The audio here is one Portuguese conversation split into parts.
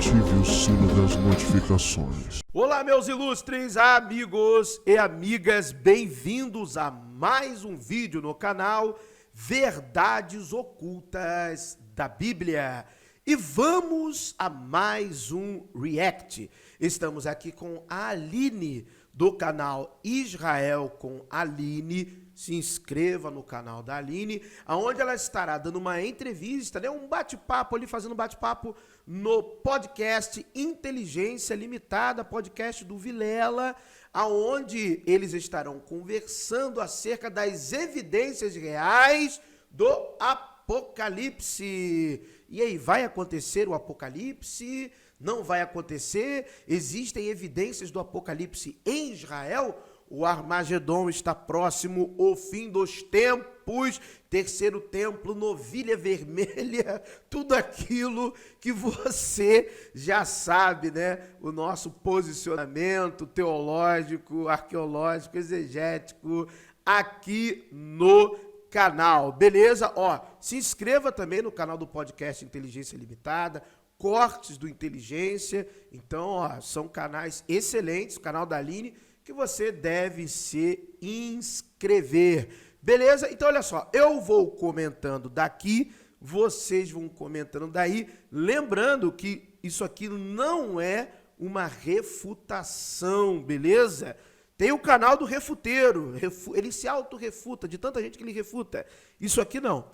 ative o sino das notificações. Olá, meus ilustres amigos e amigas, bem-vindos a mais um vídeo no canal Verdades Ocultas da Bíblia. E vamos a mais um react. Estamos aqui com a Aline, do canal Israel com Aline. Se inscreva no canal da Aline, onde ela estará dando uma entrevista, né, um bate-papo ali, fazendo bate-papo no podcast Inteligência Limitada, podcast do Vilela, aonde eles estarão conversando acerca das evidências reais do Apocalipse. E aí, vai acontecer o Apocalipse? Não vai acontecer? Existem evidências do Apocalipse em Israel? O Armagedon está próximo, o fim dos tempos, terceiro templo, novilha vermelha, tudo aquilo que você já sabe, né? O nosso posicionamento teológico, arqueológico, exegético aqui no canal, beleza? Ó, se inscreva também no canal do podcast Inteligência Limitada, Cortes do Inteligência. Então, ó, são canais excelentes, o canal da Aline, que você deve se inscrever, beleza? Então, olha só, eu vou comentando daqui, vocês vão comentando daí, lembrando que isso aqui não é uma refutação, beleza? Tem o canal do refuteiro, ele se auto-refuta, de tanta gente que ele refuta. Isso aqui não.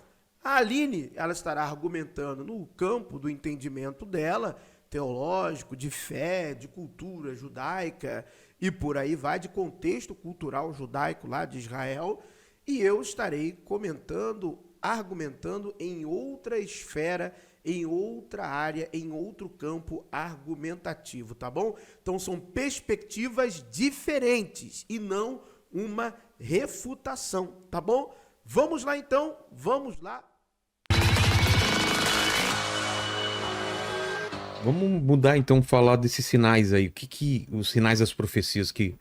A Aline, ela estará argumentando no campo do entendimento dela, teológico, de fé, de cultura judaica e por aí vai, de contexto cultural judaico lá de Israel, e eu estarei comentando, argumentando em outra esfera, em outra área, em outro campo argumentativo, tá bom? Então são perspectivas diferentes e não uma refutação, tá bom? Vamos lá então, vamos lá. Vamos mudar então, falar desses sinais aí. O que os sinais das profecias que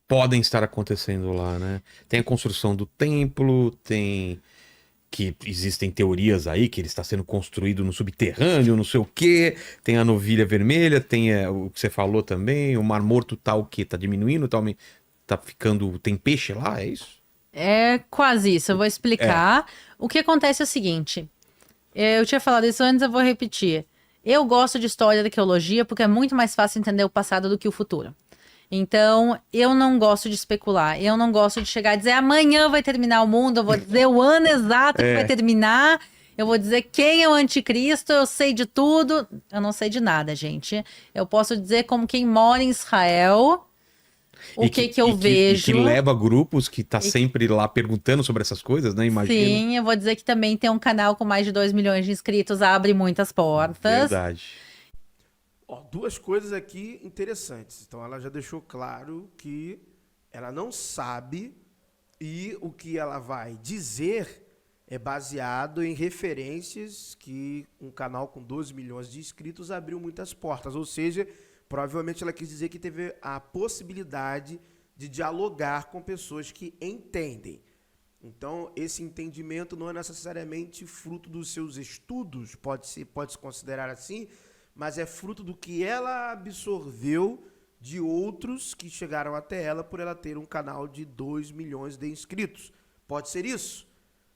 podem estar acontecendo lá, né? Tem a construção do templo, tem que existem teorias aí que ele está sendo construído no subterrâneo, não sei o quê. Tem a novilha vermelha, tem o que você falou também, o Mar Morto tá o quê? Tá diminuindo, tá ficando, tem peixe lá, é isso? É quase isso, eu vou explicar. O que acontece é o seguinte, eu tinha falado isso antes, eu vou repetir. Eu gosto de história e arqueologia porque é muito mais fácil entender o passado do que o futuro. Então, eu não gosto de especular. Eu não gosto de chegar e dizer amanhã vai terminar o mundo, eu vou dizer o ano exato que vai terminar, eu vou dizer quem é o anticristo, eu sei de tudo. Eu não sei de nada, gente. Eu posso dizer como quem mora em Israel, o que eu vejo. E que leva grupos que tá sempre lá perguntando sobre essas coisas, né? Imagina. Sim, eu vou dizer que também tem um canal com mais de 2 milhões de inscritos, abre muitas portas. Verdade. Ó, duas coisas aqui interessantes. Então, ela já deixou claro que ela não sabe e o que ela vai dizer é baseado em referências que um canal com 12 milhões de inscritos abriu muitas portas. Ou seja, provavelmente ela quis dizer que teve a possibilidade de dialogar com pessoas que entendem. Então, esse entendimento não é necessariamente fruto dos seus estudos, pode-se considerar assim, mas é fruto do que ela absorveu de outros que chegaram até ela por ela ter um canal de 2 milhões de inscritos. Pode ser isso.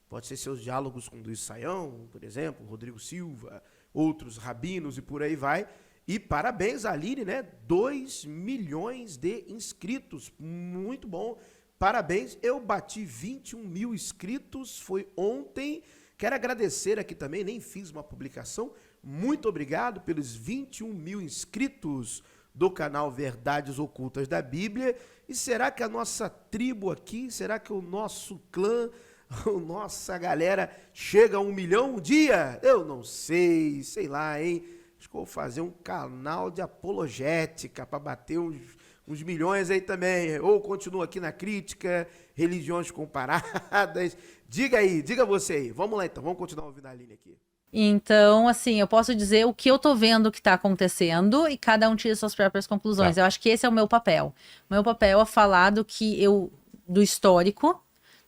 Pode ser seus diálogos com Luiz Saião, por exemplo, Rodrigo Silva, outros rabinos e por aí vai. E parabéns, Aline, né? 2 milhões de inscritos. Muito bom. Parabéns. Eu bati 21 mil inscritos. Foi ontem. Quero agradecer aqui também, nem fiz uma publicação. Muito obrigado pelos 21 mil inscritos do canal Verdades Ocultas da Bíblia. E será que a nossa tribo aqui, será que o nosso clã, a nossa galera chega a 1 milhão um dia? Eu não sei lá, hein? Acho que eu vou fazer um canal de apologética para bater uns milhões aí também. Ou continuo aqui na crítica, religiões comparadas. Diga aí, diga você aí. Vamos lá então, vamos continuar ouvindo a Aline aqui. Então, assim, eu posso dizer o que eu tô vendo que tá acontecendo e cada um tira suas próprias conclusões. Tá. Eu acho que esse é o meu papel. O meu papel é falar do histórico,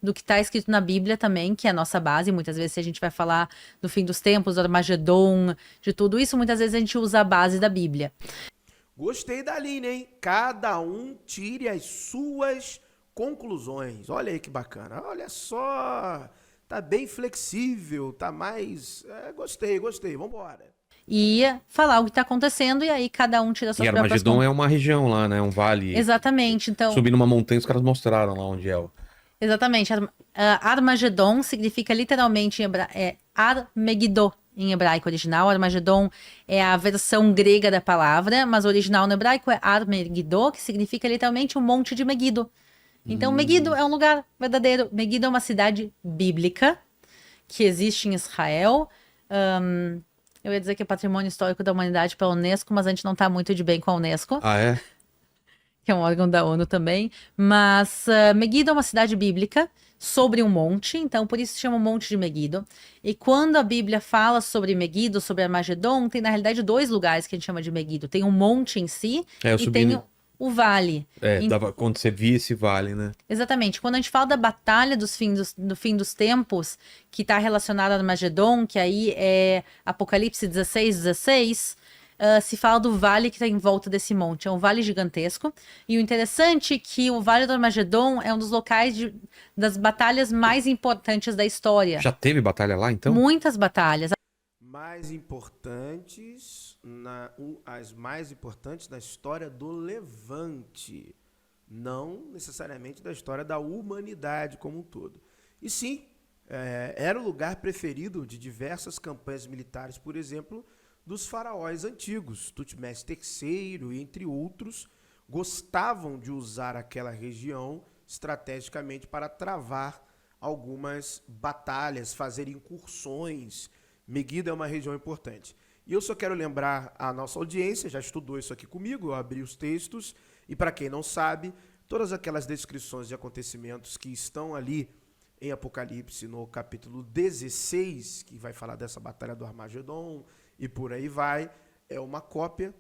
do que está escrito na Bíblia também, que é a nossa base. Muitas vezes, se a gente vai falar do fim dos tempos, do Armagedon, de tudo isso, muitas vezes a gente usa a base da Bíblia. Gostei da linha, hein? Cada um tire as suas conclusões. Olha aí que bacana. Olha só. Tá bem flexível, tá mais... gostei. Vambora. E falar o que está acontecendo, e aí cada um tira E suas próprias Armagedon conclusões. é uma região lá, né? Um vale. Exatamente, então... Subindo uma montanha, os caras mostraram lá onde é. Exatamente. Armagedon significa literalmente Armegiddo em hebraico original. Armagedon é a versão grega da palavra, mas o original no hebraico é Armegiddo, que significa literalmente um monte de Megiddo. Então, Megiddo é um lugar verdadeiro. Megiddo é uma cidade bíblica que existe em Israel. Eu ia dizer que é patrimônio histórico da humanidade pela Unesco, mas a gente não está muito de bem com a Unesco, Ah, é? que é um órgão da ONU também, mas Megiddo é uma cidade bíblica sobre um monte, então por isso se chama um monte de Megiddo. E quando a Bíblia fala sobre Megiddo, sobre Armagedon, tem na realidade 2 lugares que a gente chama de Megiddo. Tem um monte em si Eu e subi tem no- o vale. Quando você via esse vale, né? Exatamente. Quando a gente fala da batalha do fim dos tempos, que está relacionada a Armagedon, que aí é Apocalipse 16, se fala do vale que está em volta desse monte. É um vale gigantesco. E o interessante é que o Vale do Armagedon é um dos locais das batalhas mais importantes da história. Já teve batalha lá, então? Muitas batalhas. Mais importantes, as mais importantes na história do Levante. Não necessariamente da história da humanidade como um todo. E sim, era o lugar preferido de diversas campanhas militares, por exemplo, dos faraós antigos. Tutmés III, entre outros, gostavam de usar aquela região estrategicamente para travar algumas batalhas, fazer incursões. Megiddo é uma região importante. E eu só quero lembrar a nossa audiência, já estudou isso aqui comigo, eu abri os textos, e para quem não sabe, todas aquelas descrições de acontecimentos que estão ali em Apocalipse, no capítulo 16, que vai falar dessa batalha do Armagedon, e por aí vai, é uma cópia,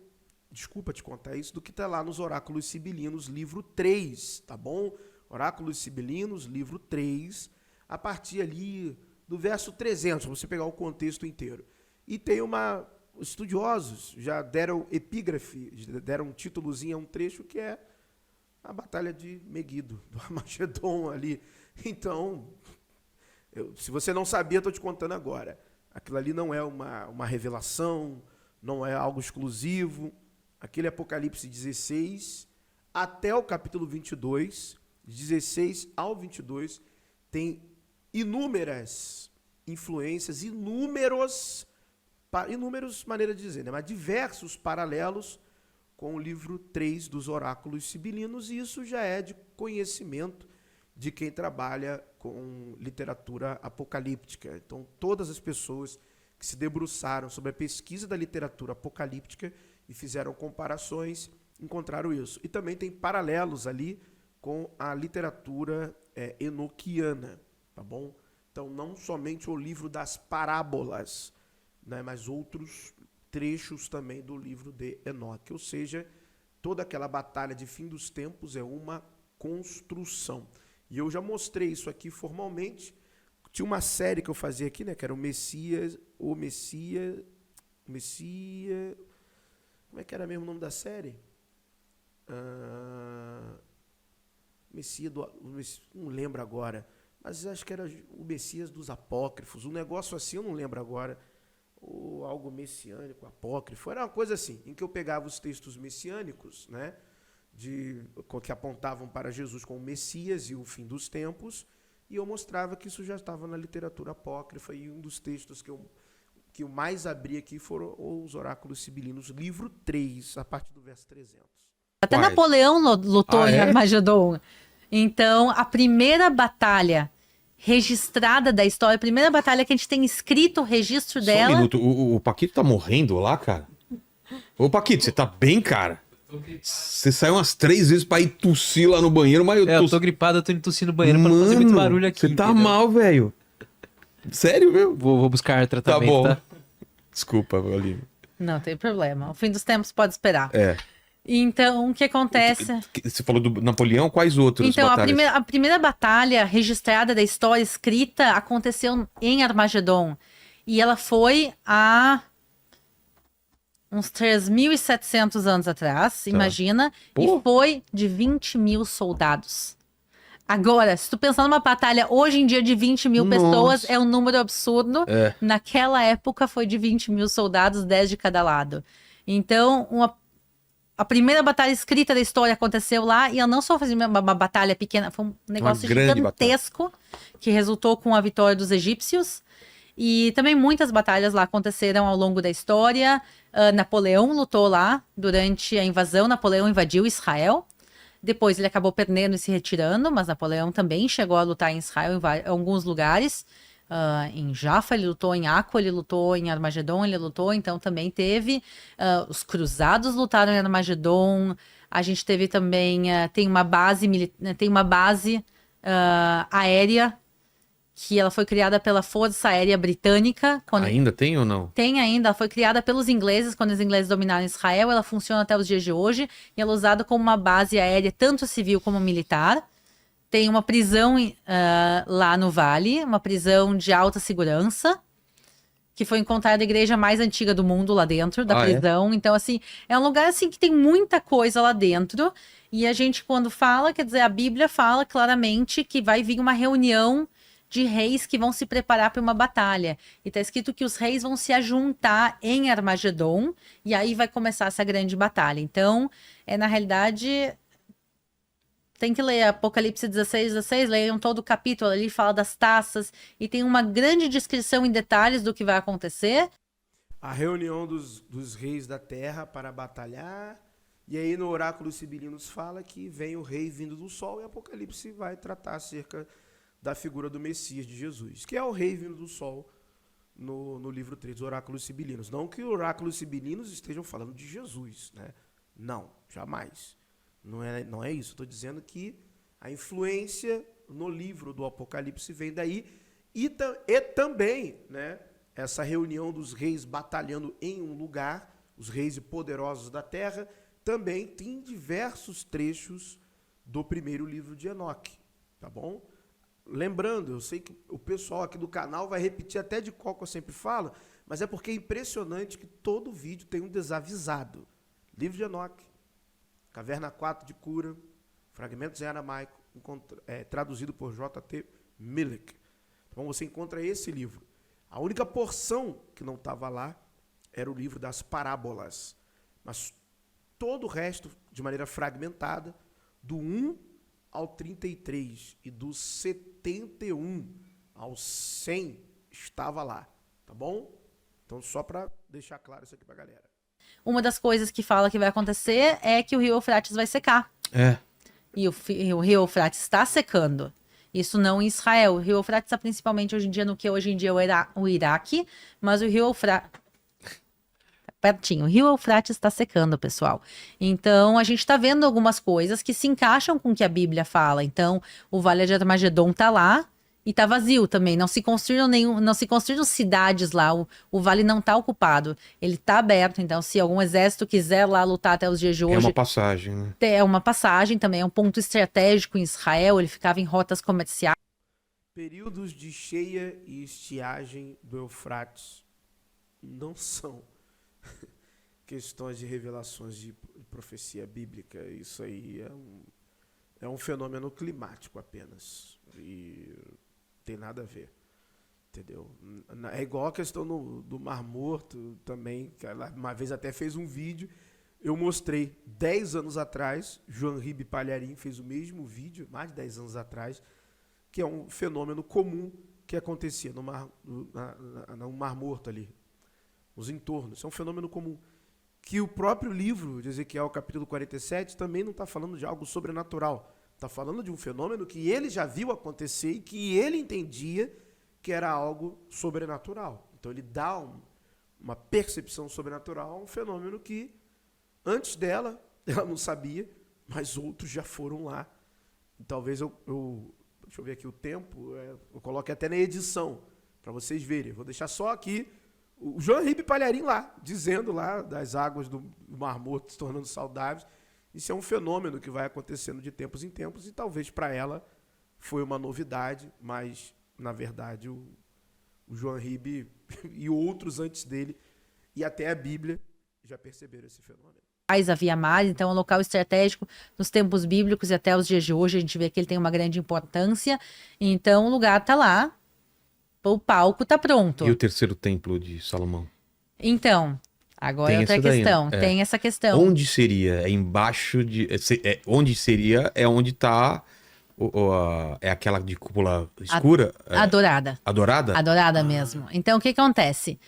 desculpa te contar isso, do que está lá nos Oráculos Sibilinos, livro 3, tá bom? Oráculos Sibilinos, livro 3, a partir ali do verso 300, para você pegar o contexto inteiro. E tem estudiosos já deram epígrafe, deram um títulozinho a um trecho que é a Batalha de Megiddo, do Armagedon ali. Então, se você não sabia, estou te contando agora. Aquilo ali não é uma revelação, não é algo exclusivo. Aquele Apocalipse 16 até o capítulo 22, 16 ao 22, tem inúmeras influências, inúmeras maneiras de dizer, né? Mas diversos paralelos com o livro 3 dos Oráculos Sibilinos, e isso já é de conhecimento de quem trabalha com literatura apocalíptica. Então, todas as pessoas que se debruçaram sobre a pesquisa da literatura apocalíptica e fizeram comparações, encontraram isso. E também tem paralelos ali com a literatura enoquiana, tá bom? Então, não somente o livro das parábolas, né, mas outros trechos também do livro de Enoque. Ou seja, toda aquela batalha de fim dos tempos é uma construção. E eu já mostrei isso aqui formalmente. Tinha uma série que eu fazia aqui, né, que era o Messias... Como é que era mesmo o nome da série? Não lembro agora. Mas acho que era o Messias dos Apócrifos. Um negócio assim, eu não lembro agora. Ou algo messiânico, apócrifo. Era uma coisa assim, em que eu pegava os textos messiânicos, né, que apontavam para Jesus como Messias e o fim dos tempos, e eu mostrava que isso já estava na literatura apócrifa, e um dos textos que eu mais abri aqui foram os Oráculos Sibilinos, livro 3, a partir do verso 300. Até Quais? Napoleão lutou em é? Armagedon. Então, a primeira batalha registrada da história, a primeira batalha que a gente tem escrito o registro Só dela. um minuto, o Paquito tá morrendo lá, cara? Ô, Paquito, você tá bem, cara? Você saiu umas 3 vezes pra ir tossir lá no banheiro, mas Eu tô gripado, eu tô indo tossir no banheiro pra não fazer muito barulho aqui. Você tá entendeu? mal, velho. Sério, meu? Vou buscar Tá tratamento, bom. tá? Desculpa, Olívio. Não tem problema. O fim dos tempos pode esperar. É. Então, o que acontece? Você falou do Napoleão, quais outros Então, batalhas? a primeira batalha registrada da história escrita aconteceu em Armagedon. E ela foi há uns 3.700 anos atrás, imagina. Pô. E foi de 20 mil soldados. Agora, se tu pensar numa batalha hoje em dia de 20 mil pessoas, Nossa. é um número absurdo. É. Naquela época foi de 20 mil soldados, 10 de cada lado. Então, a primeira batalha escrita da história aconteceu lá, e ela não só fazia uma batalha pequena, foi um negócio grande gigantesco que resultou com a vitória dos egípcios. E também muitas batalhas lá aconteceram ao longo da história. Napoleão lutou lá durante a invasão. Napoleão invadiu Israel. Depois ele acabou perdendo e se retirando, mas Napoleão também chegou a lutar em Israel em alguns lugares. Em Jaffa ele lutou, em Akko ele lutou, em Armagedon ele lutou, então também teve. Os cruzados lutaram em Armagedon. A gente teve também, tem uma base aérea que ela foi criada pela Força Aérea Britânica. Ainda tem ou não? Tem ainda, ela foi criada pelos ingleses, quando os ingleses dominaram Israel, ela funciona até os dias de hoje, e ela é usada como uma base aérea, tanto civil como militar. Tem uma prisão lá no Vale, uma prisão de alta segurança, que foi encontrada a igreja mais antiga do mundo lá dentro da prisão. Então, assim, é um lugar assim que tem muita coisa lá dentro, e a gente, quando fala, quer dizer, a Bíblia fala claramente que vai vir uma reunião de reis que vão se preparar para uma batalha. E está escrito que os reis vão se ajuntar em Armagedon, e aí vai começar essa grande batalha. Então, na realidade, tem que ler Apocalipse 16, leiam todo o capítulo ali, fala das taças, e tem uma grande descrição em detalhes do que vai acontecer. A reunião dos reis da terra para batalhar, e aí no oráculo sibilinos fala que vem o rei vindo do sol, e Apocalipse vai tratar acerca da figura do Messias de Jesus, que é o rei vindo do sol no livro 3 dos oráculos sibilinos. Não que os oráculos sibilinos estejam falando de Jesus, né? Não, jamais. Não é isso. Estou dizendo que a influência no livro do Apocalipse vem daí, e também, né, essa reunião dos reis batalhando em um lugar, os reis e poderosos da terra, também tem diversos trechos do primeiro livro de Enoque, tá bom? Lembrando, eu sei que o pessoal aqui do canal vai repetir até de qual que eu sempre falo, mas é porque é impressionante que todo vídeo tem um desavisado. Livro de Enoque, Caverna 4 de Cura, Fragmentos em Aramaico, traduzido por J.T. Millick. Então você encontra esse livro. A única porção que não estava lá era o livro das parábolas, mas todo o resto, de maneira fragmentada, do 1 ao 33 e do 71 ao 100 estava lá, tá bom? Então só para deixar claro isso aqui pra galera. Uma das coisas que fala que vai acontecer é que o rio Eufrates vai secar. E o rio Eufrates está secando. Isso não em Israel. O rio Eufrates está principalmente hoje em dia no que hoje em dia é o Iraque, mas o rio Eufrates pertinho. O rio Eufrates está secando, pessoal. Então, a gente está vendo algumas coisas que se encaixam com o que a Bíblia fala. Então, o Vale de Armagedon está lá e está vazio também. Não se construíram cidades lá. O vale não está ocupado. Ele está aberto. Então, se algum exército quiser lá lutar até os dias de hoje... É uma passagem, né? É uma passagem também. É um ponto estratégico em Israel. Ele ficava em rotas comerciais. Períodos de cheia e estiagem do Eufrates não são questões de revelações de profecia bíblica. Isso aí é um fenômeno climático apenas. E tem nada a ver. Entendeu? É igual a questão do Mar Morto também, que ela uma vez até fez um vídeo. Eu mostrei 10 anos atrás, João Ribe Palharim fez o mesmo vídeo, mais de 10 anos atrás, que é um fenômeno comum que acontecia no Mar Morto ali, os entornos. É um fenômeno comum. Que o próprio livro de Ezequiel, capítulo 47, também não está falando de algo sobrenatural. Está falando de um fenômeno que ele já viu acontecer e que ele entendia que era algo sobrenatural. Então ele dá uma percepção sobrenatural a um fenômeno que, antes dela, ela não sabia, mas outros já foram lá. E talvez deixa eu ver aqui o tempo, eu coloque até na edição, para vocês verem. Vou deixar só aqui o João Ribe Palharim lá, dizendo lá das águas do Mar Morto se tornando saudáveis. Isso é um fenômeno que vai acontecendo de tempos em tempos e talvez para ela foi uma novidade, mas na verdade o Joan Ribes e outros antes dele e até a Bíblia já perceberam esse fenômeno. Havia mar, então é um local estratégico nos tempos bíblicos e até os dias de hoje a gente vê que ele tem uma grande importância. Então o lugar tá lá, o palco tá pronto. E o terceiro templo de Salomão? Então, agora Tem é outra essa daí, questão. né? Tem essa questão. Onde seria? É embaixo de... onde seria é onde tá... é aquela de cúpula escura? Adorada. Adorada? Adorada mesmo. Então, o que acontece?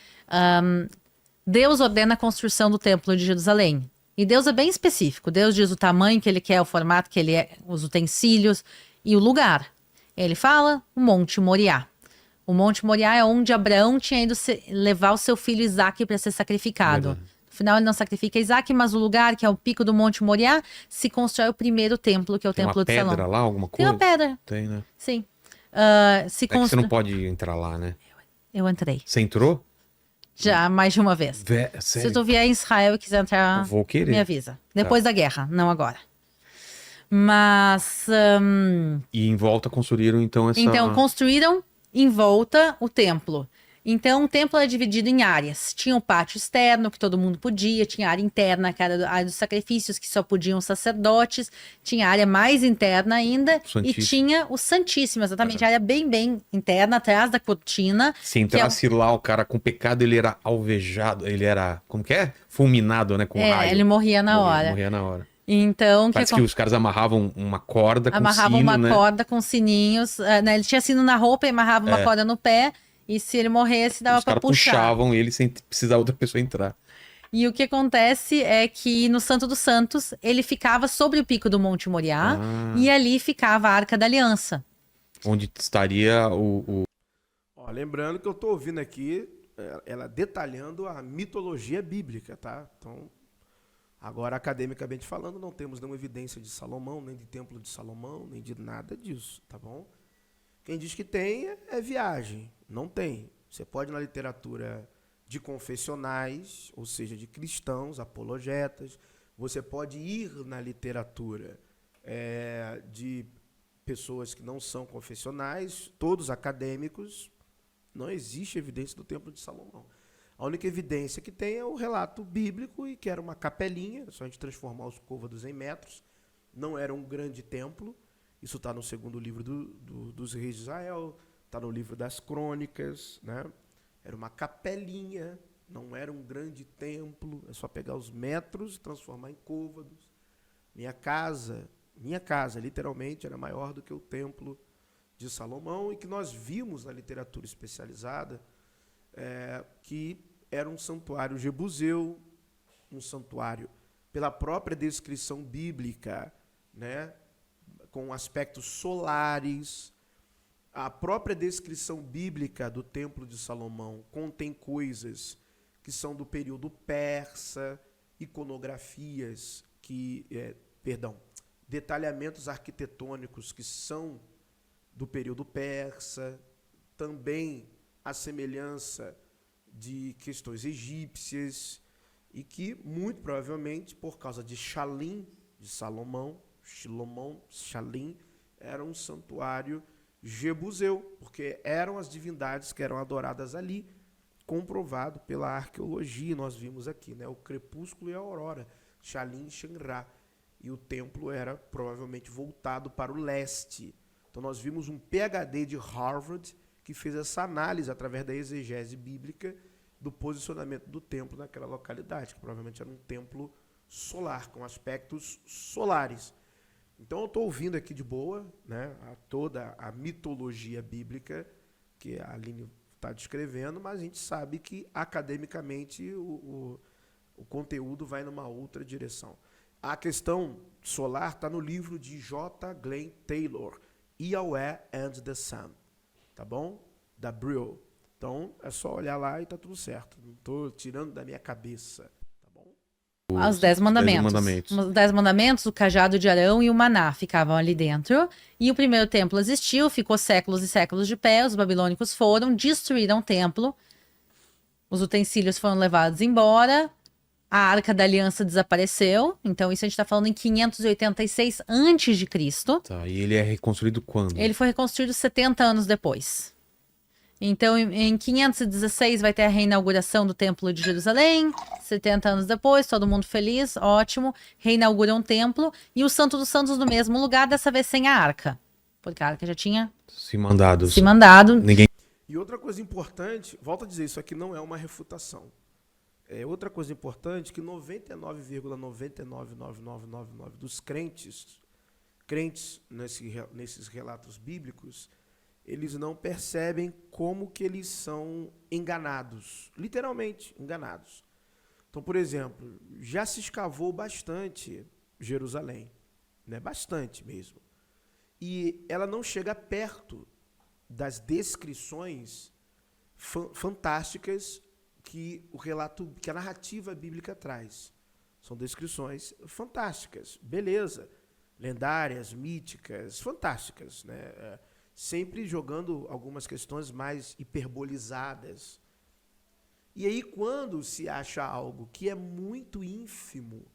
Deus ordena a construção do templo de Jerusalém. E Deus é bem específico. Deus diz o tamanho que ele quer, o formato que ele é, os utensílios e o lugar. Ele fala o Monte Moriá. O Monte Moriá é onde Abraão tinha ido levar o seu filho Isaque para ser sacrificado. Verdade. No final ele não sacrifica Isaque, mas o lugar, que é o pico do Monte Moriá, se constrói o primeiro templo, que é o Tem templo uma de Salomão. pedra lá, alguma Tem coisa? uma pedra, Tem, né? sim. Se É que você constrói... não pode entrar lá, né? Eu entrei. Você entrou? Já mais de uma vez. Se Sério? tu vier em Israel e quiser entrar, Eu vou querer. me avisa. Depois da guerra, não agora. Mas, E em volta construíram, então, essa... então, construíram em volta o templo. Então, o templo é dividido em áreas. Tinha o pátio externo, que todo mundo podia. Tinha a área interna, que era a área dos sacrifícios, que só podiam os sacerdotes. Tinha a área mais interna ainda. Santíssimo. E tinha o Santíssimo, exatamente. A área bem, bem interna, atrás da cortina. Se entrasse lá, o cara com pecado, ele era alvejado, ele era, como que é? Fulminado, né? Com raio. Ele morria na hora. Morria na hora. Então, o que Parece que os caras amarravam uma corda com amarrava sino, uma né? corda com sininhos, né? Ele tinha sino na roupa e amarrava uma corda no pé. E se ele morresse, dava Os pra caras puxar. puxavam ele sem precisar outra pessoa entrar. E o que acontece é que no Santo dos Santos, ele ficava sobre o pico do Monte Moriá. E ali ficava a Arca da Aliança. Onde estaria o... Ó, lembrando que eu estou ouvindo aqui ela detalhando a mitologia bíblica, tá? Então, agora, academicamente falando, não temos nenhuma evidência de Salomão, nem de Templo de Salomão, nem de nada disso, tá bom? Quem diz que tem é viagem. Não tem. Você pode ir na literatura de confessionais, ou seja, de cristãos, apologetas. Você pode ir na literatura de pessoas que não são confessionais, todos acadêmicos. Não existe evidência do Templo de Salomão. A única evidência que tem é o relato bíblico e que era uma capelinha, só a gente transformar os côvados em metros. Não era um grande templo. Isso está no segundo livro dos reis de Israel, está no livro das crônicas, né? Era uma capelinha, não era um grande templo, é só pegar os metros e transformar em côvados. Minha casa, literalmente, era maior do que o templo de Salomão e que nós vimos na literatura especializada que era um santuário jebuseu, um santuário pela própria descrição bíblica, né? Com aspectos solares. A própria descrição bíblica do Templo de Salomão contém coisas que são do período persa, iconografias detalhamentos arquitetônicos que são do período persa, também a semelhança de questões egípcias, e que, muito provavelmente, por causa de Shalim, de Salomão, Shalim, era um santuário jebuseu, porque eram as divindades que eram adoradas ali, comprovado pela arqueologia, nós vimos aqui, né, o crepúsculo e a aurora, Shalim e Shenra, e o templo era provavelmente voltado para o leste. Então nós vimos um PhD de Harvard que fez essa análise através da exegese bíblica do posicionamento do templo naquela localidade, que provavelmente era um templo solar, com aspectos solares. Então eu estou ouvindo aqui de boa, né, toda a mitologia bíblica que a Aline está descrevendo, mas a gente sabe que academicamente o conteúdo vai numa outra direção. A questão solar está no livro de J. Glenn Taylor, Yahweh and the Sun, tá bom? Da Brill. Então é só olhar lá e está tudo certo. Não estou tirando da minha cabeça. Os 10 mandamentos. Os 10 mandamentos, o cajado de Arão e o maná ficavam ali dentro. E o primeiro templo existiu, ficou séculos e séculos de pé. Os babilônicos foram, destruíram o templo. Os utensílios foram levados embora. a Arca da Aliança desapareceu. Então, isso a gente está falando em 586 a.C. Tá, e ele é reconstruído quando? Ele foi reconstruído 70 anos depois. Então, em 516 vai ter a reinauguração do Templo de Jerusalém. 70 anos depois, todo mundo feliz, ótimo. Reinaugura um templo. E o Santo dos Santos no mesmo lugar, dessa vez sem a arca. Porque a arca já tinha Se mandados. se mandado. Ninguém. E outra coisa importante, volto a dizer, isso aqui não é uma refutação. É outra coisa importante que 99,999999 dos crentes nesses relatos bíblicos, eles não percebem como que eles são enganados, literalmente enganados. Então, por exemplo, já se escavou bastante Jerusalém, né? Bastante mesmo. E ela não chega perto das descrições fantásticas que a narrativa bíblica traz. São descrições fantásticas, beleza, lendárias, míticas, fantásticas, né? Sempre jogando algumas questões mais hiperbolizadas. E aí, quando se acha algo que é muito ínfimo,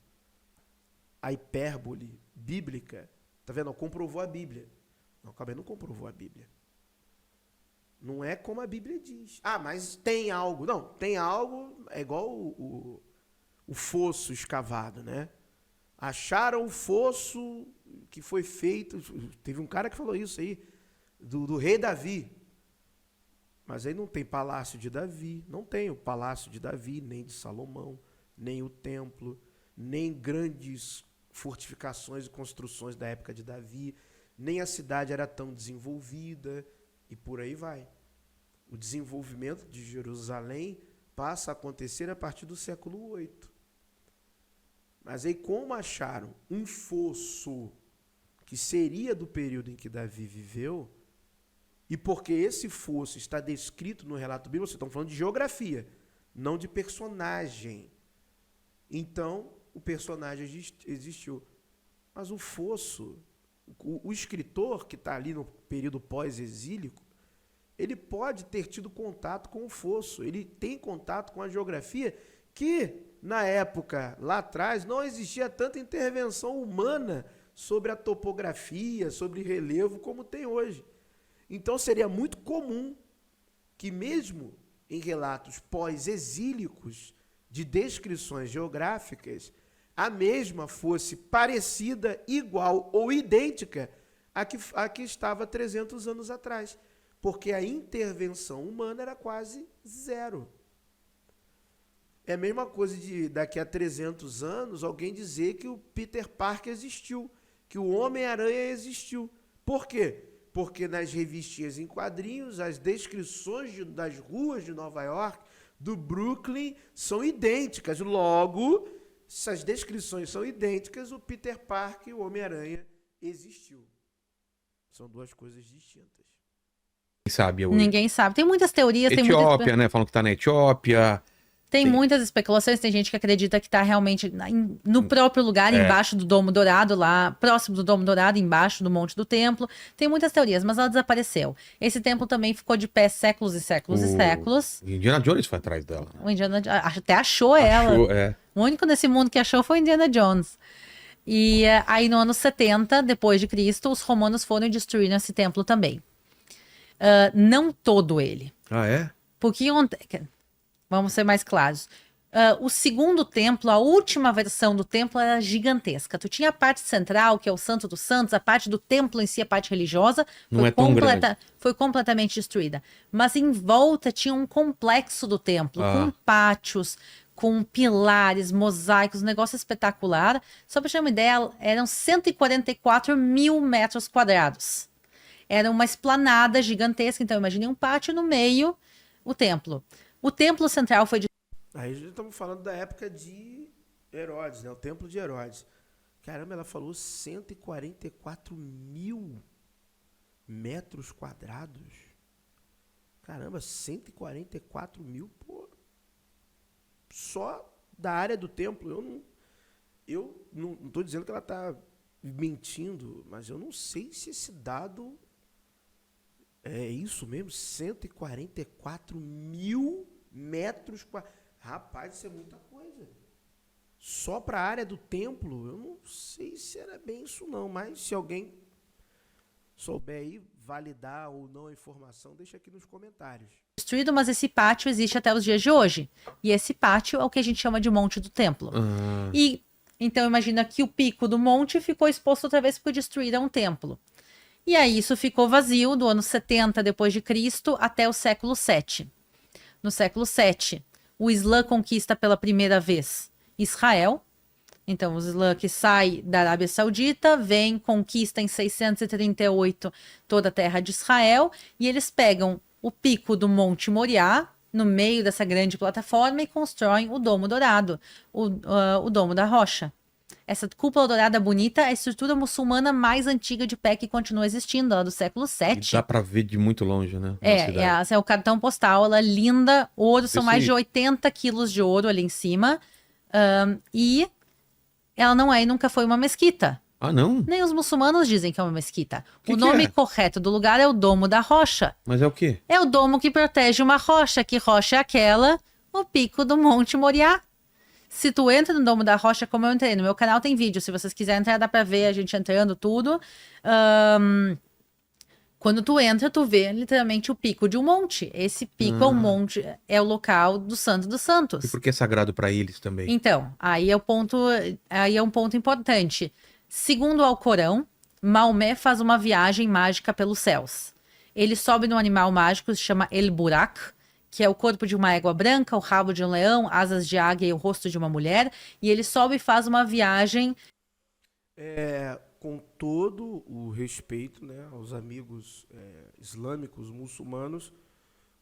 a hipérbole bíblica, tá vendo? Comprovou a Bíblia. Não, calma aí, não comprovou a Bíblia. Não é como a Bíblia diz. Ah, mas tem algo. Não, tem algo, é igual o fosso escavado, né? Acharam o fosso que foi feito, teve um cara que falou isso aí, do rei Davi. Mas aí não tem palácio de Davi, não tem o palácio de Davi, nem de Salomão, nem o templo, nem grandes fortificações e construções da época de Davi, nem a cidade era tão desenvolvida, e por aí vai. O desenvolvimento de Jerusalém passa a acontecer a partir do século VIII. Mas aí, como acharam um fosso que seria do período em que Davi viveu, e porque esse fosso está descrito no relato bíblico, vocês estão falando de geografia, não de personagem. Então, o personagem existiu. Mas o fosso, o escritor que está ali no período pós-exílico, ele pode ter tido contato com o fosso, ele tem contato com a geografia que, na época, lá atrás, não existia tanta intervenção humana sobre a topografia, sobre relevo, como tem hoje. Então, seria muito comum que, mesmo em relatos pós-exílicos de descrições geográficas, a mesma fosse parecida, igual ou idêntica à que estava 300 anos atrás, porque a intervenção humana era quase zero. É a mesma coisa de, daqui a 300 anos, alguém dizer que o Peter Parker existiu, que o Homem-Aranha existiu. Por quê? Porque nas revistinhas em quadrinhos, as descrições das ruas de Nova York, do Brooklyn, são idênticas. Logo, se as descrições são idênticas, o Peter Parker e o Homem-Aranha existiu. São duas coisas distintas. Quem sabe hoje? Ninguém sabe. Tem muitas teorias, Etiópia, né? Falam que tá na Etiópia. tem Sim. muitas especulações. Tem gente que acredita que está realmente no próprio lugar, embaixo do Domo Dourado, lá próximo do Domo Dourado, embaixo do Monte do Templo. Tem muitas teorias, mas ela desapareceu. Esse templo também ficou de pé séculos e séculos e séculos. Indiana Jones foi atrás dela. O Indiana até achou ela. Achou, é. O único nesse mundo que achou foi Indiana Jones. E aí no ano 70, depois de Cristo, os romanos foram e destruíram esse templo também. Não todo ele. Ah, é? Porque vamos ser mais claros. O segundo templo, a última versão do templo era gigantesca. Tu tinha a parte central, que é o Santo dos Santos, a parte do templo em si, a parte religiosa, Não é tão grande. foi completamente destruída. Mas em volta tinha um complexo do templo, com pátios, com pilares, mosaicos, um negócio espetacular. Só para ter uma ideia, eram 144 mil metros quadrados. Era uma esplanada gigantesca, então imagine um pátio no meio, o templo. O templo central foi de... Aí já estamos falando da época de Herodes, né? O templo de Herodes. Caramba, ela falou 144 mil metros quadrados. Caramba, 144 mil, pô. Só da área do templo. Eu não estou dizendo que ela está mentindo, mas eu não sei se esse dado é isso mesmo, 144 mil metros quadrados. Rapaz, isso é muita coisa. só para a área do templo, eu não sei se era bem isso não, mas se alguém souber aí validar ou não a informação, deixa aqui nos comentários. Destruído, mas esse pátio existe até os dias de hoje. E esse pátio é o que a gente chama de Monte do Templo. Ah, E então imagina que o pico do monte ficou exposto outra vez porque destruíram um templo. E aí isso ficou vazio do ano 70 depois de Cristo até o século 7. No século 7, o Islã conquista pela primeira vez Israel. Então, o Islã que sai da Arábia Saudita, vem, conquista em 638 toda a terra de Israel, e eles pegam o pico do Monte Moriá, no meio dessa grande plataforma, e constroem o Domo Dourado, o Domo da Rocha. Essa cúpula dourada bonita é a estrutura muçulmana mais antiga de pé que continua existindo, lá do século e 7. dá pra ver de muito longe, né? na É, cidade. esse é o cartão postal, ela é linda, ouro, são Esse- mais de 80 quilos de ouro ali em cima, e ela não é e nunca foi uma mesquita. Ah, não? Nem os muçulmanos dizem que é uma mesquita. Que O nome é? correto do lugar é o Domo da Rocha. Mas é o quê? É o domo que protege uma rocha. Que rocha é aquela? O pico do Monte Moriá. Se tu entra no Domo da Rocha, como eu entrei, no meu canal tem vídeo. Se vocês quiserem entrar, dá pra ver a gente entrando tudo. Quando tu entra, tu vê literalmente o pico de um monte. Esse pico é um monte, é o local do Santo dos Santos. E por que é sagrado pra eles também? Então, aí é um ponto importante. Segundo o Alcorão, Maomé faz uma viagem mágica pelos céus. Ele sobe num animal mágico, se chama El Burak, que é o corpo de uma égua branca, o rabo de um leão, asas de águia e o rosto de uma mulher. E ele sobe e faz uma viagem. Com todo o respeito, né, aos amigos islâmicos, muçulmanos,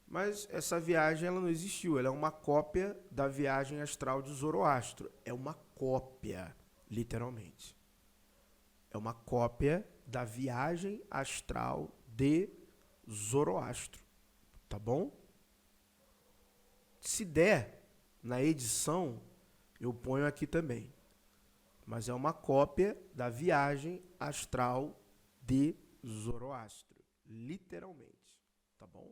mas essa viagem ela não existiu. Ela é uma cópia da viagem astral de Zoroastro. É uma cópia, literalmente. É uma cópia da viagem astral de Zoroastro. Tá bom? Se der, na edição, eu ponho aqui também. Mas é uma cópia da viagem astral de Zoroastro. Literalmente. Tá bom?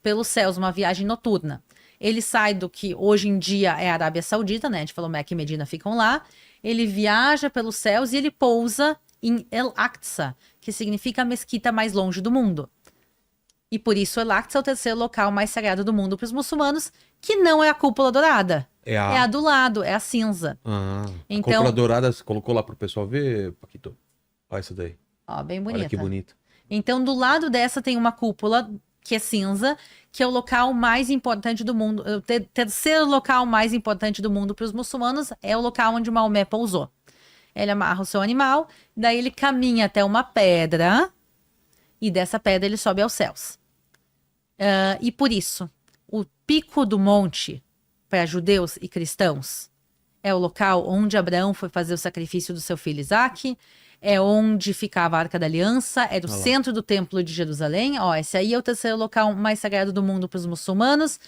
Pelos céus, uma viagem noturna. Ele sai do que hoje em dia é a Arábia Saudita, né? A gente falou Meca e Medina ficam lá. Ele viaja pelos céus e ele pousa em El Aqsa, que significa a mesquita mais longe do mundo. E por isso El Aqsa é o terceiro local mais sagrado do mundo para os muçulmanos, que não é a cúpula dourada. É a... É a do lado, é a cinza. Ah, Então- a cúpula dourada, você colocou lá pro pessoal ver, Paquito? Olha isso daí. Ó, bem bonita. Olha que bonito. Então, do lado dessa tem uma cúpula que é cinza, que é o local mais importante do mundo. O terceiro local mais importante do mundo para os muçulmanos é o local onde Maomé pousou. Ele amarra o seu animal, daí ele caminha até uma pedra e dessa pedra ele sobe aos céus. E por isso, o pico do monte para judeus e cristãos é o local onde Abraão foi fazer o sacrifício do seu filho Isaque, é onde ficava a Arca da Aliança, é do centro do Templo de Jerusalém. Ó, esse aí é o terceiro local mais sagrado do mundo para os muçulmanos.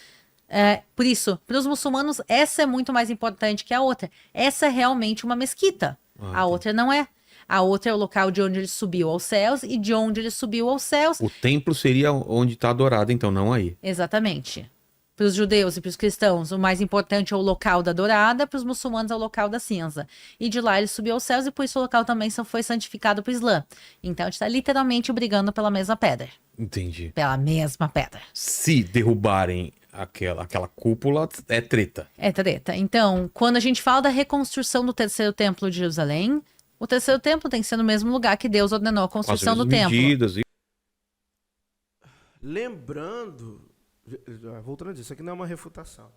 Por isso, para os muçulmanos, essa é muito mais importante que a outra. Essa é realmente uma mesquita. A outra não é. A outra é o local de onde ele subiu aos céus e de onde ele subiu aos céus. O templo seria onde está adorado, então, não aí. Exatamente. Para os judeus e para os cristãos, o mais importante é o local da dourada, para os muçulmanos é o local da cinza. E de lá ele subiu aos céus e por isso o local também só foi santificado para o Islã. Então a gente está literalmente brigando pela mesma pedra. Entendi. Pela mesma pedra. Se derrubarem aquela cúpula, é treta. É treta. Então, quando a gente fala da reconstrução do terceiro templo de Jerusalém, o terceiro templo tem que ser no mesmo lugar que Deus ordenou a Com as construção do mesmas templo. medidas e... Lembrando, voltando a dizer, isso aqui não é uma refutação.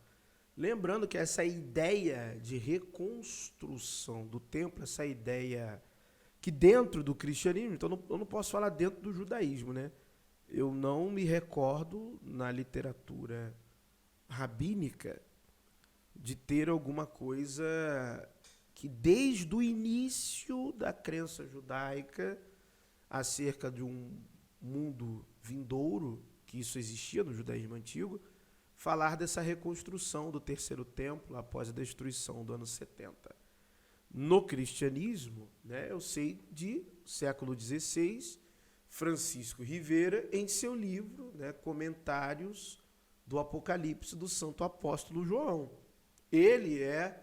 Lembrando que essa ideia de reconstrução do templo, essa ideia que dentro do cristianismo, então eu não posso falar dentro do judaísmo, né? Eu não me recordo na literatura rabínica de ter alguma coisa que desde o início da crença judaica acerca de um mundo vindouro, que isso existia no judaísmo antigo, falar dessa reconstrução do terceiro templo após a destruição do ano 70. No cristianismo, né, eu sei de século XVI, Francisco Rivera, em seu livro, né, Comentários do Apocalipse do Santo Apóstolo João. Ele é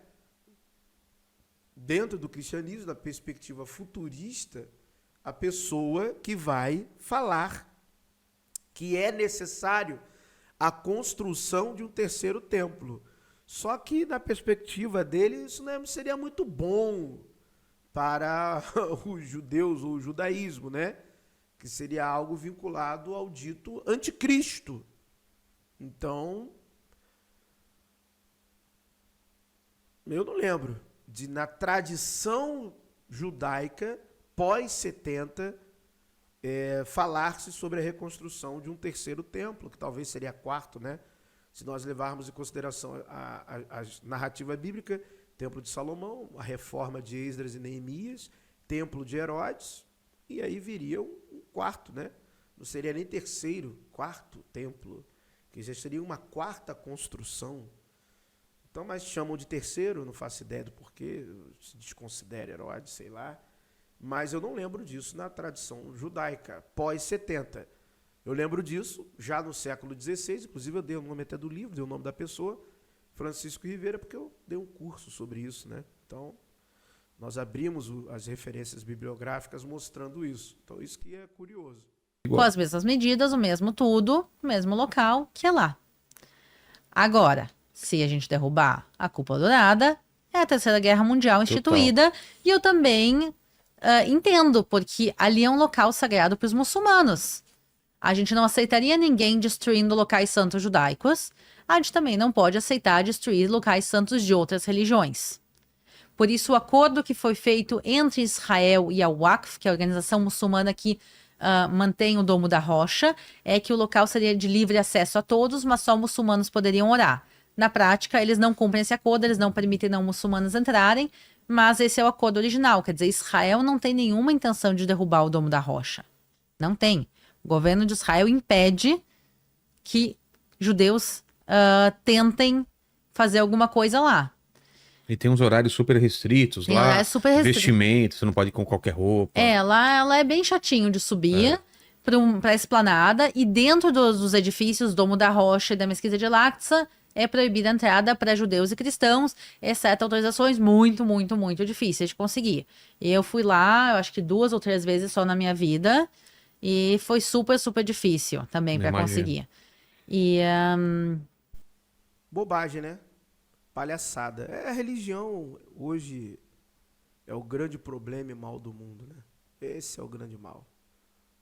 dentro do cristianismo, da perspectiva futurista, a pessoa que vai falar que é necessário a construção de um terceiro templo. Só que, na perspectiva dele, isso não seria muito bom para os judeus ou o judaísmo, né? Que seria algo vinculado ao dito anticristo. Então, eu não lembro de, na tradição judaica, pós-70, falar-se sobre a reconstrução de um terceiro templo, que talvez seria quarto, né? Se nós levarmos em consideração a narrativa bíblica, Templo de Salomão, a reforma de Esdras e Neemias, Templo de Herodes, e aí viria um quarto, né? Não seria nem terceiro, quarto templo, que já seria uma quarta construção. Então, mas chamam de terceiro, não faço ideia do porquê, se desconsidera Herodes, sei lá. Mas eu não lembro disso na tradição judaica, pós-70. Eu lembro disso já no século XVI, inclusive eu dei o nome até do livro, dei o nome da pessoa, Francisco Rivera, porque eu dei um curso sobre isso, né? Então, nós abrimos as referências bibliográficas mostrando isso. Então, isso que é curioso. Com as mesmas medidas, o mesmo tudo, o mesmo local, que é lá. Agora, se a gente derrubar a Cúpula Dourada, é a Terceira Guerra Mundial instituída, e eu também entendo, porque ali é um local sagrado para os muçulmanos. A gente não aceitaria ninguém destruindo locais santos judaicos, a gente também não pode aceitar destruir locais santos de outras religiões. Por isso, o acordo que foi feito entre Israel e a Waqf, que é a organização muçulmana que mantém o Domo da Rocha, é que o local seria de livre acesso a todos, mas só muçulmanos poderiam orar. Na prática, eles não cumprem esse acordo, eles não permitem não muçulmanos entrarem, mas esse é o acordo original. Quer dizer, Israel não tem nenhuma intenção de derrubar o Domo da Rocha. Não tem. O governo de Israel impede que judeus tentem fazer alguma coisa lá. E tem uns horários super restritos Tem lá. horários super restritos. Vestimento, você não pode ir com qualquer roupa. Lá ela é bem chatinho de subir para a esplanada, e dentro dos edifícios, Domo da Rocha e da Mesquita de Al-Aqsa, é proibida a entrada para judeus e cristãos, exceto autorizações muito, muito, muito difíceis de conseguir. Eu fui lá, eu acho que 2 ou 3 vezes só na minha vida, e foi super, super difícil também para conseguir. E bobagem, né? Palhaçada. A religião hoje é o grande problema e mal do mundo, né? Esse é o grande mal.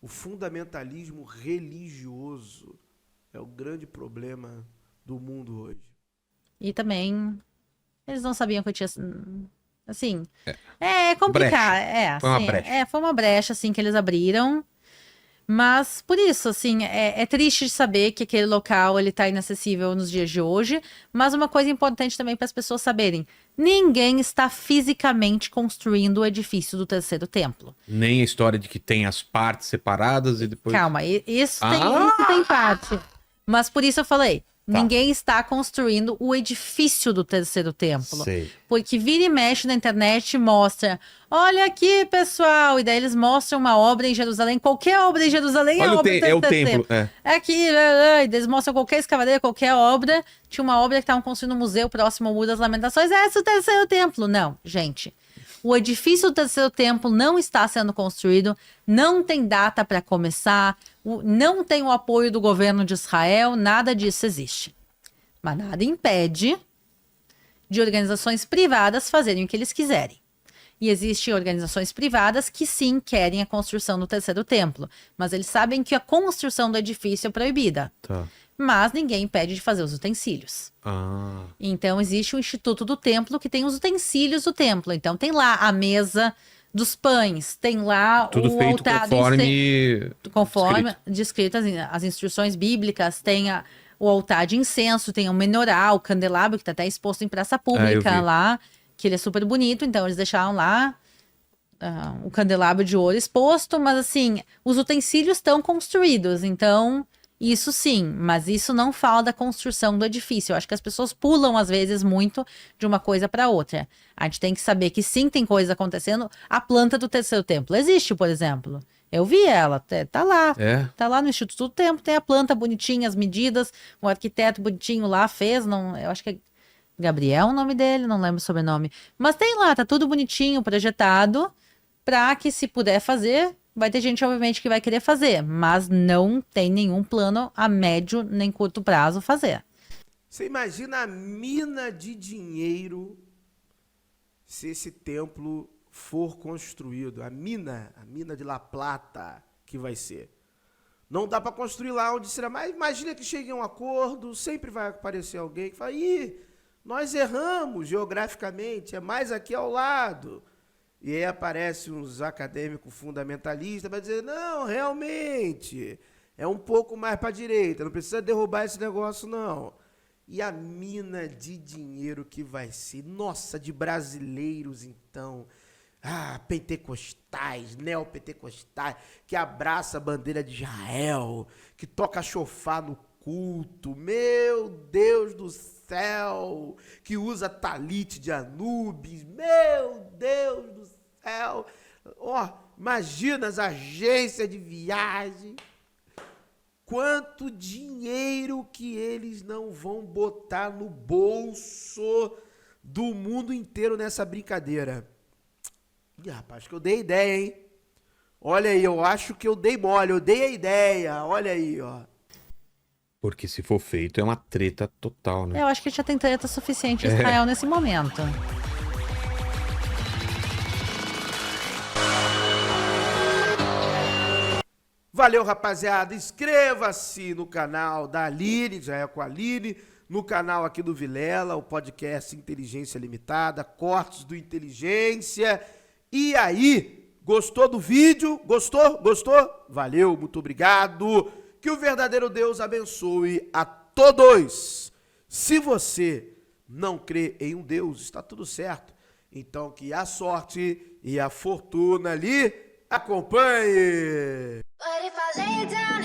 O fundamentalismo religioso é o grande problema do mundo hoje. E também eles não sabiam que eu tinha, assim, é complicado, Foi uma brecha. Foi uma brecha assim que eles abriram. Mas, por isso, assim, é triste de saber que aquele local ele tá inacessível nos dias de hoje, mas uma coisa importante também para as pessoas saberem, ninguém está fisicamente construindo o edifício do terceiro templo. Nem a história de que tem as partes separadas e depois... Calma, isso tem parte. Mas por isso eu falei, ninguém está construindo o edifício do terceiro templo. Sei. Porque vira e mexe na internet e mostra, olha aqui, pessoal, e daí eles mostram uma obra em Jerusalém, qualquer obra em Jerusalém Olha é obra do terceiro o templo. templo. Aqui, e eles mostram qualquer escavadeira, qualquer obra. Tinha uma obra que estavam construindo um museu próximo ao Muro das Lamentações, esse é o terceiro templo. Não, gente. O edifício do terceiro templo não está sendo construído, não tem data para começar, não tem o apoio do governo de Israel, nada disso existe. Mas nada impede de organizações privadas fazerem o que eles quiserem. E existem organizações privadas que sim querem a construção do terceiro templo, mas eles sabem que a construção do edifício é proibida. Tá. Mas ninguém impede de fazer os utensílios. Então existe o Instituto do Templo que tem os utensílios do templo. Então tem lá a mesa dos pães, tem lá Tudo o feito altar conforme descrito as instruções bíblicas, tem o altar de incenso, tem o menorá, o candelabro que está até exposto em praça pública lá, que ele é super bonito. Então eles deixaram lá o candelabro de ouro exposto, mas assim, os utensílios estão construídos, então isso sim, mas isso não fala da construção do edifício. Eu acho que as pessoas pulam às vezes muito de uma coisa para outra. A gente tem que saber que sim, tem coisa acontecendo. A planta do terceiro templo existe, por exemplo. Eu vi ela, tá lá. Tá lá no Instituto do Templo, tem a planta bonitinha, as medidas, o arquiteto bonitinho lá fez, não, eu acho que Gabriel, o nome dele, não lembro o sobrenome. Mas tem lá, tá tudo bonitinho, projetado, pra que se puder fazer, vai ter gente, obviamente, que vai querer fazer, mas não tem nenhum plano a médio nem curto prazo fazer. Você imagina a mina de dinheiro se esse templo for construído. A mina de La Plata que vai ser. Não dá para construir lá onde será, mas imagina que chegue a um acordo, sempre vai aparecer alguém que fala, ih, nós erramos geograficamente, é mais aqui ao lado. E aí aparece uns acadêmicos fundamentalistas para dizer, não, realmente, é um pouco mais para a direita, não precisa derrubar esse negócio não. E a mina de dinheiro que vai ser, nossa, de brasileiros então, pentecostais, neopentecostais, que abraça a bandeira de Israel, que toca chofar no culto, meu Deus do céu, que usa talite de Anubis, meu Deus do céu, imagina as agências de viagem, quanto dinheiro que eles não vão botar no bolso do mundo inteiro nessa brincadeira. Ih, rapaz, acho que eu dei ideia, hein? Olha aí, eu acho que eu dei mole, eu dei a ideia, olha aí, ó. Porque se for feito, é uma treta total, né? Eu acho que já tem treta suficiente em Israel nesse momento. Valeu, rapaziada. Inscreva-se no canal da Aline, já é com a Aline, no canal aqui do Vilela, o podcast Inteligência Limitada, cortes do Inteligência. E aí, gostou do vídeo? Gostou? Gostou? Valeu, muito obrigado. Que o verdadeiro Deus abençoe a todos. Se você não crê em um Deus, está tudo certo. Então que a sorte e a fortuna lhe acompanhe. What if I lay down?